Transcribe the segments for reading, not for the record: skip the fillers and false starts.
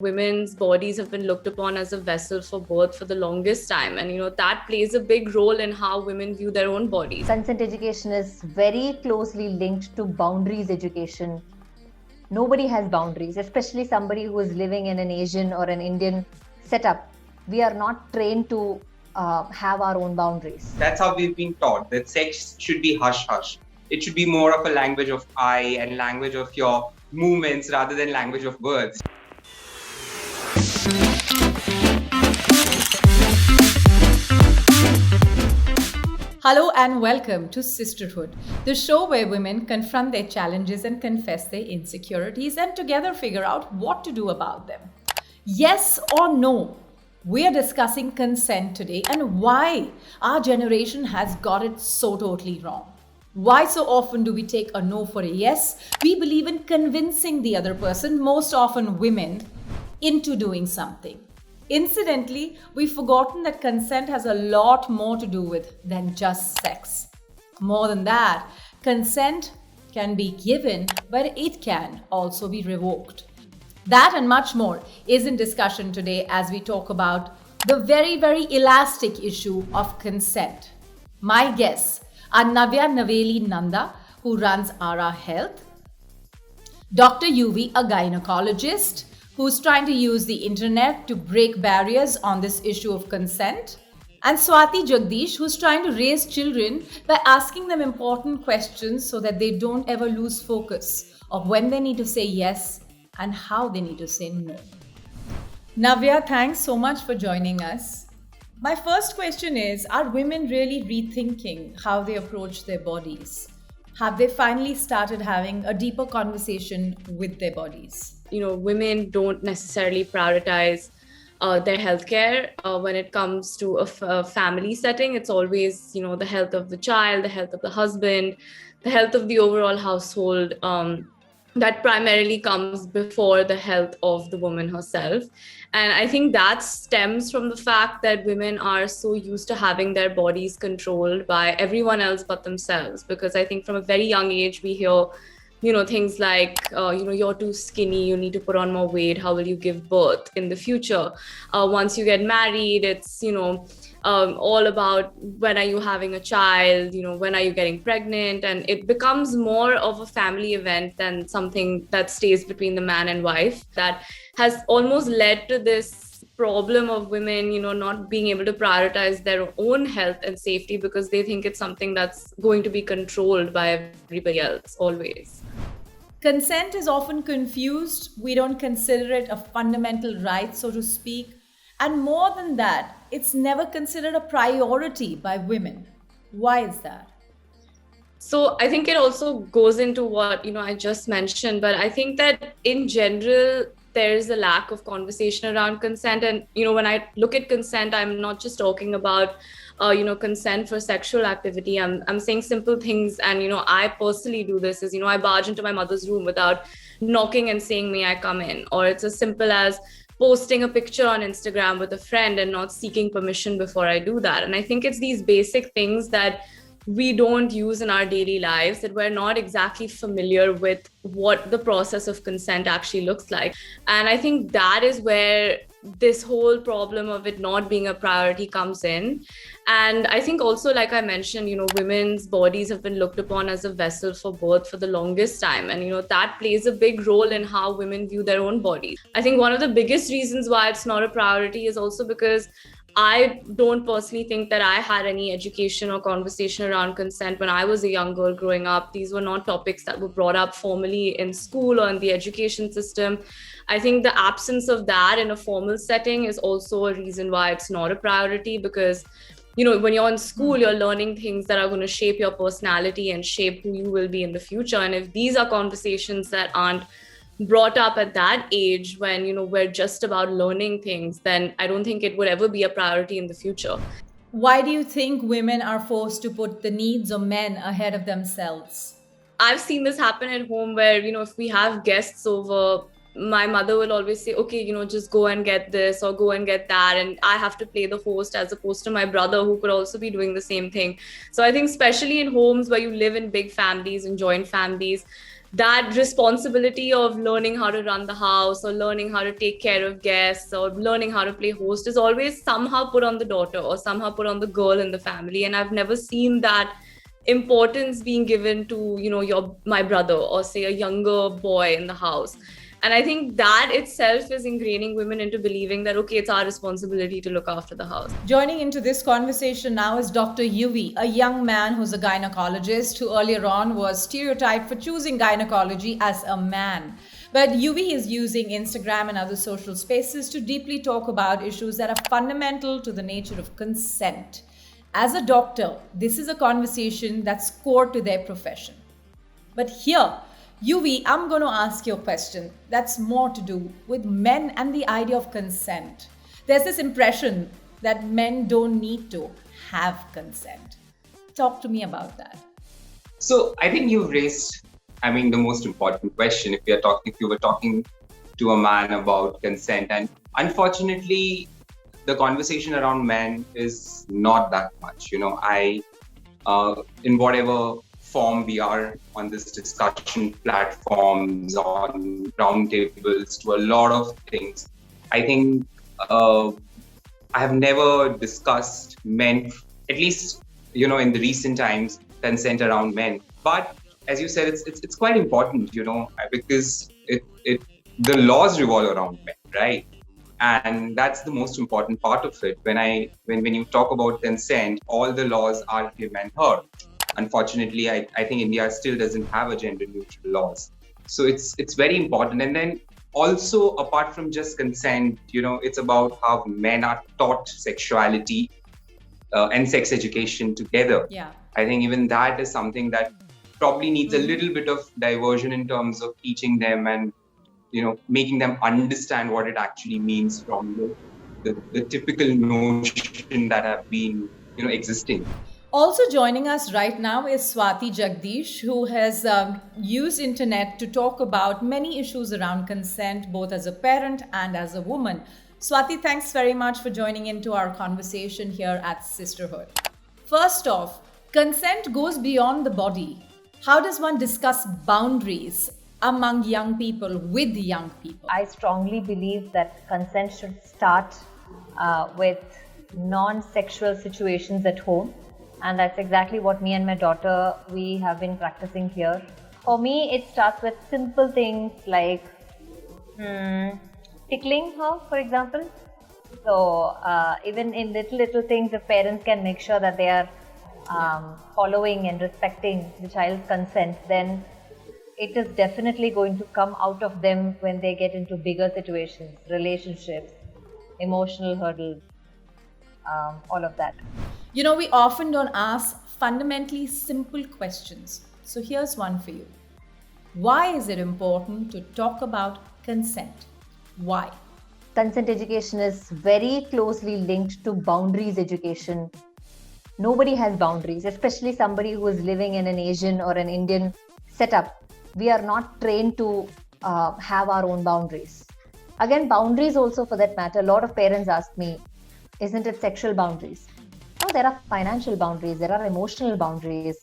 Women's bodies have been looked upon as a vessel for birth for the longest time. And, that plays a big role in how women view their own bodies. Consent education is very closely linked to boundaries education. Nobody has boundaries, especially somebody who is living in an Asian or an Indian setup. We are not trained to have our own boundaries. That's how we've been taught, that sex should be hush-hush. It should be more of a language of I and language of your movements rather than language of words. Hello and welcome to Sisterhood, the show where women confront their challenges and confess their insecurities and together figure out what to do about them. Yes or no? We are discussing consent today and why our generation has got it so totally wrong. Why so often do we take a no for a yes? We believe in convincing the other person, most often women, into doing something. Incidentally, we've forgotten that consent has a lot more to do with than just sex. More than that, consent can be given, but it can also be revoked. That and much more is in discussion today as we talk about the very, very elastic issue of consent. My guests are Navya Naveli Nanda, who runs Ara Health, Dr. Yuvi, a gynecologist, who's trying to use the internet to break barriers on this issue of consent, and Swati Jagdish, who's trying to raise children by asking them important questions so that they don't ever lose focus of when they need to say yes and how they need to say no. Navya, thanks so much for joining us. My first question is, are women really rethinking how they approach their bodies? Have they finally started having a deeper conversation with their bodies? Women don't necessarily prioritize their healthcare when it comes to a family setting. It's always, the health of the child, the health of the husband, the health of the overall household. That primarily comes before the health of the woman herself. And I think that stems from the fact that women are so used to having their bodies controlled by everyone else but themselves. Because I think from a very young age, we hear things like, you're too skinny, you need to put on more weight, how will you give birth in the future? Once you get married, it's, all about when are you having a child, when are you getting pregnant? And it becomes more of a family event than something that stays between the man and wife. That has almost led to this problem of women, not being able to prioritize their own health and safety because they think it's something that's going to be controlled by everybody else always. Consent is often confused. We don't consider it a fundamental right, so to speak. And more than that, it's never considered a priority by women. Why is that? So I think it also goes into what, I just mentioned, but I think that in general, there's a lack of conversation around consent. And, when I look at consent, I'm not just talking about, consent for sexual activity. I'm saying simple things. And, I personally do this is, I barge into my mother's room without knocking and saying, may I come in? Or it's as simple as posting a picture on Instagram with a friend and not seeking permission before I do that. And I think it's these basic things that we don't use in our daily lives, that we're not exactly familiar with what the process of consent actually looks like. And I think that is where this whole problem of it not being a priority comes in. And I think also, like I mentioned, women's bodies have been looked upon as a vessel for birth for the longest time. And, that plays a big role in how women view their own bodies. I think one of the biggest reasons why it's not a priority is also because I don't personally think that I had any education or conversation around consent when I was a young girl growing up. These were not topics that were brought up formally in school or in the education system. I think the absence of that in a formal setting is also a reason why it's not a priority, because when you're in school, you're learning things that are going to shape your personality and shape who you will be in the future. And if these are conversations that aren't brought up at that age when we're just about learning things, then I don't think it would ever be a priority in the future. Why do you think women are forced to put the needs of men ahead of themselves? I've seen this happen at home where if we have guests over, my mother will always say, okay, just go and get this or go and get that, and I have to play the host as opposed to my brother who could also be doing the same thing. So I think especially in homes where you live in big families and joint families, that responsibility of learning how to run the house or learning how to take care of guests or learning how to play host is always somehow put on the daughter or somehow put on the girl in the family. And I've never seen that importance being given to, my brother or say a younger boy in the house. And I think that itself is ingraining women into believing that, okay, it's our responsibility to look after the house. Joining into this conversation now is Dr. Yuvi, a young man who's a gynecologist who earlier on was stereotyped for choosing gynecology as a man. But Yuvi is using Instagram and other social spaces to deeply talk about issues that are fundamental to the nature of consent. As a doctor, this is a conversation that's core to their profession. But here, Yuvi, I'm going to ask you a question that's more to do with men and the idea of consent. There's this impression that men don't need to have consent. Talk to me about that. So I think you've raised, the most important question if you were talking to a man about consent. And unfortunately, the conversation around men is not that much. In whatever form we are on this discussion platforms, on roundtables, to a lot of things, I think I have never discussed men, at least in the recent times, consent around men. But as you said, it's quite important, because the laws revolve around men, right? And that's the most important part of it. When you talk about consent, all the laws are him and her. Unfortunately, I think India still doesn't have a gender neutral laws. So it's very important. And then also, apart from just consent, it's about how men are taught sexuality and sex education together. Yeah. I think even that is something that probably needs a little bit of diversion in terms of teaching them and making them understand what it actually means from the typical notion that have been existing. Also joining us right now is Swati Jagdish, who has used internet to talk about many issues around consent, both as a parent and as a woman. Swati, thanks very much for joining into our conversation here at Sisterhood. First off, consent goes beyond the body. How does one discuss boundaries among young people with young people? I strongly believe that consent should start with non-sexual situations at home. And that's exactly what me and my daughter, we have been practicing here. For me, it starts with simple things like tickling her, for example. So even in little things, the parents can make sure that they are following and respecting the child's consent, then it is definitely going to come out of them when they get into bigger situations, relationships, emotional hurdles, all of that. We often don't ask fundamentally simple questions. So here's one for you. Why is it important to talk about consent? Why? Consent education is very closely linked to boundaries education. Nobody has boundaries, especially somebody who is living in an Asian or an Indian setup. We are not trained to have our own boundaries. Again, boundaries also for that matter. A lot of parents ask me, isn't it sexual boundaries? No, there are financial boundaries, there are emotional boundaries.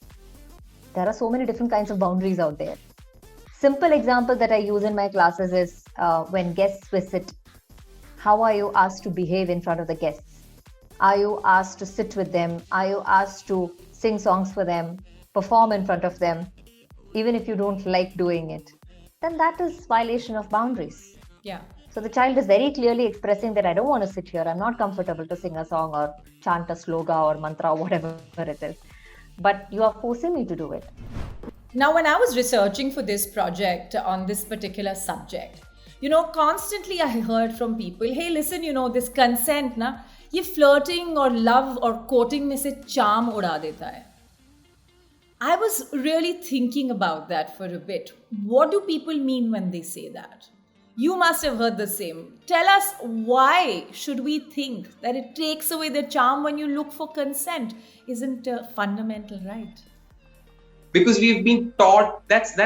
There are so many different kinds of boundaries out there. Simple example that I use in my classes is when guests visit, how are you asked to behave in front of the guests? Are you asked to sit with them? Are you asked to sing songs for them, perform in front of them, even if you don't like doing it? Then that is violation of boundaries. Yeah. So the child is very clearly expressing that I don't want to sit here. I'm not comfortable to sing a song or chant a sloga or mantra or whatever it is. But you are forcing me to do it. Now, when I was researching for this project on this particular subject, constantly I heard from people, hey, listen, this consent, ye flirting or love or courting mein se charm uda deta hai. I was really thinking about that for a bit. What do people mean when they say that? You must have heard the same. Tell us, why should we think that it takes away the charm when you look for consent? Isn't a fundamental right? Because we've been taught, that's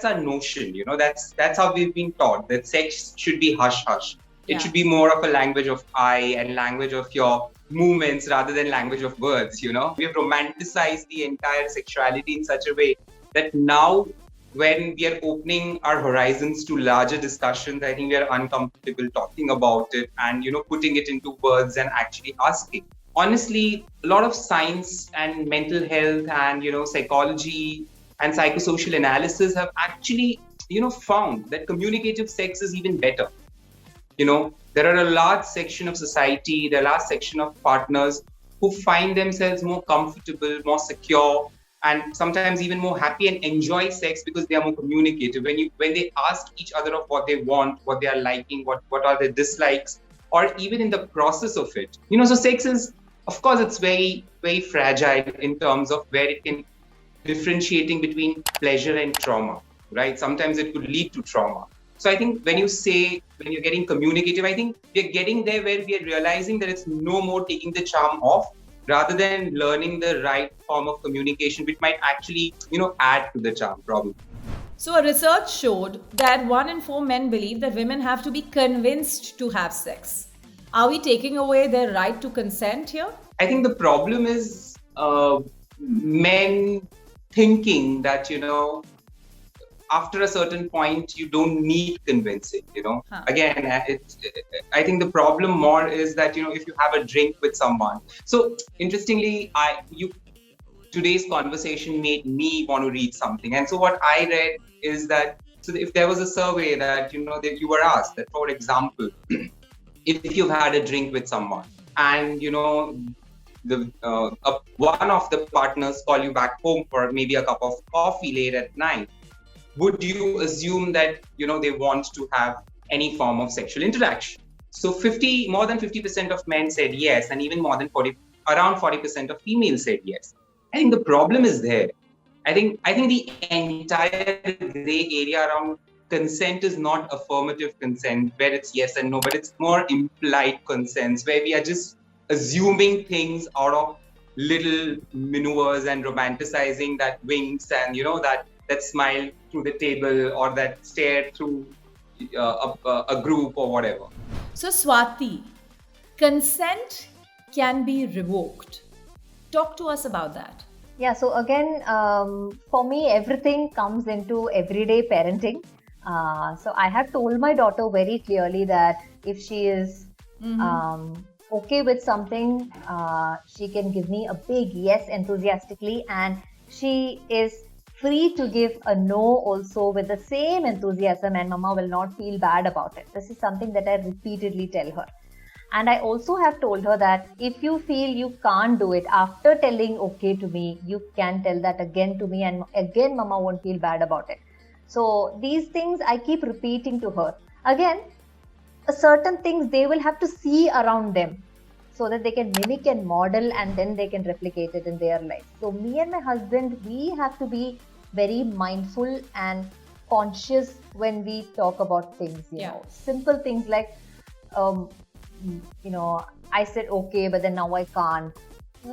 our notion, that's how we've been taught, that sex should be hush hush. It should be more of a language of I and language of your movements rather than language of words, We've romanticized the entire sexuality in such a way that now when we are opening our horizons to larger discussions, I think we are uncomfortable talking about it and, putting it into words and actually asking. Honestly, a lot of science and mental health and, psychology and psychosocial analysis have actually, found that communicative sex is even better. There are a large section of society, there are a large section of partners who find themselves more comfortable, more secure, and sometimes even more happy and enjoy sex because they are more communicative. When they ask each other of what they want, what they are liking, what are their dislikes, or even in the process of it. So sex is, of course, it's very, very fragile in terms of where it can differentiating between pleasure and trauma, right? Sometimes it could lead to trauma. So I think when you're getting communicative, I think we're getting there where we are realizing that it's no more taking the charm off rather than learning the right form of communication, which might actually, add to the charm probably. So, a research showed that 1 in 4 men believe that women have to be convinced to have sex. Are we taking away their right to consent here? I think the problem is men thinking that, after a certain point, you don't need convincing, Again, I think the problem more is that, if you have a drink with someone. So interestingly, today's conversation made me want to read something. And so what I read is that, so if there was a survey that, that you were asked that, for example, if you've had a drink with someone and, one of the partners call you back home for maybe a cup of coffee late at night, would you assume that, they want to have any form of sexual interaction? So more than 50% of men said yes, and even around 40% of females said yes. I think the problem is there. I think the entire gray area around consent is not affirmative consent where it's yes and no, but it's more implied consents where we are just assuming things out of little maneuvers and romanticizing that winks and, that smile through the table or that stare through a group or whatever. So, Swati, consent can be revoked. Talk to us about that. Yeah, so again, for me, everything comes into everyday parenting. So I have told my daughter very clearly that if she is okay with something, she can give me a big yes enthusiastically, and she is free to give a no also with the same enthusiasm, and mama will not feel bad about it. This is something that I repeatedly tell her. And I also have told her that if you feel you can't do it after telling okay to me, you can tell that again to me, and again mama won't feel bad about it. So these things I keep repeating to her. Again, certain things they will have to see around them so that they can mimic and model, and then they can replicate it in their life. So me and my husband, we have to be very mindful and conscious when we talk about things, you know, simple things like, I said okay, but then now I can't,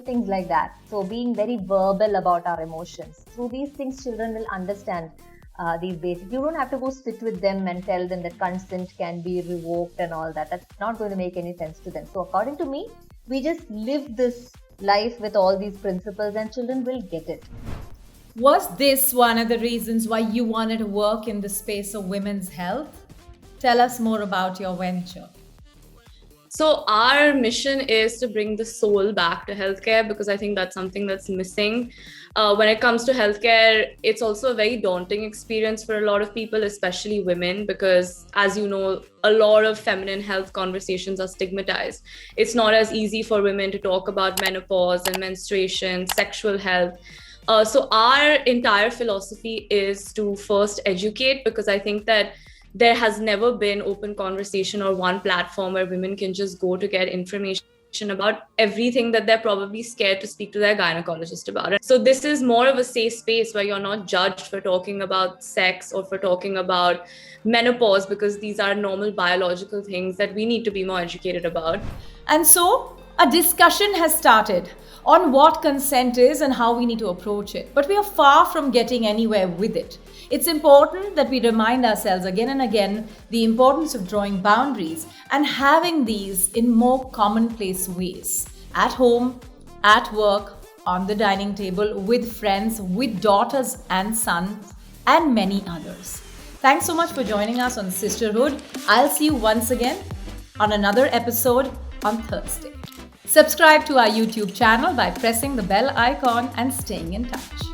things like that. So being very verbal about our emotions. Through these things, children will understand these basics. You don't have to go sit with them and tell them that consent can be revoked and all that. That's not going to make any sense to them. So according to me, we just live this life with all these principles and children will get it. Was this one of the reasons why you wanted to work in the space of women's health? Tell us more about your venture. So our mission is to bring the soul back to healthcare, because I think that's something that's missing. When it comes to healthcare, it's also a very daunting experience for a lot of people, especially women, because as you know, a lot of feminine health conversations are stigmatized. It's not as easy for women to talk about menopause and menstruation, sexual health. So our entire philosophy is to first educate, because I think that there has never been open conversation or one platform where women can just go to get information about everything that they're probably scared to speak to their gynecologist about. So this is more of a safe space where you're not judged for talking about sex or for talking about menopause, because these are normal biological things that we need to be more educated about. And so a discussion has started on what consent is and how we need to approach it. But we are far from getting anywhere with it. It's important that we remind ourselves again and again the importance of drawing boundaries and having these in more commonplace ways. At home, at work, on the dining table, with friends, with daughters and sons, and many others. Thanks so much for joining us on Sisterhood. I'll see you once again on another episode on Thursday. Subscribe to our YouTube channel by pressing the bell icon and staying in touch.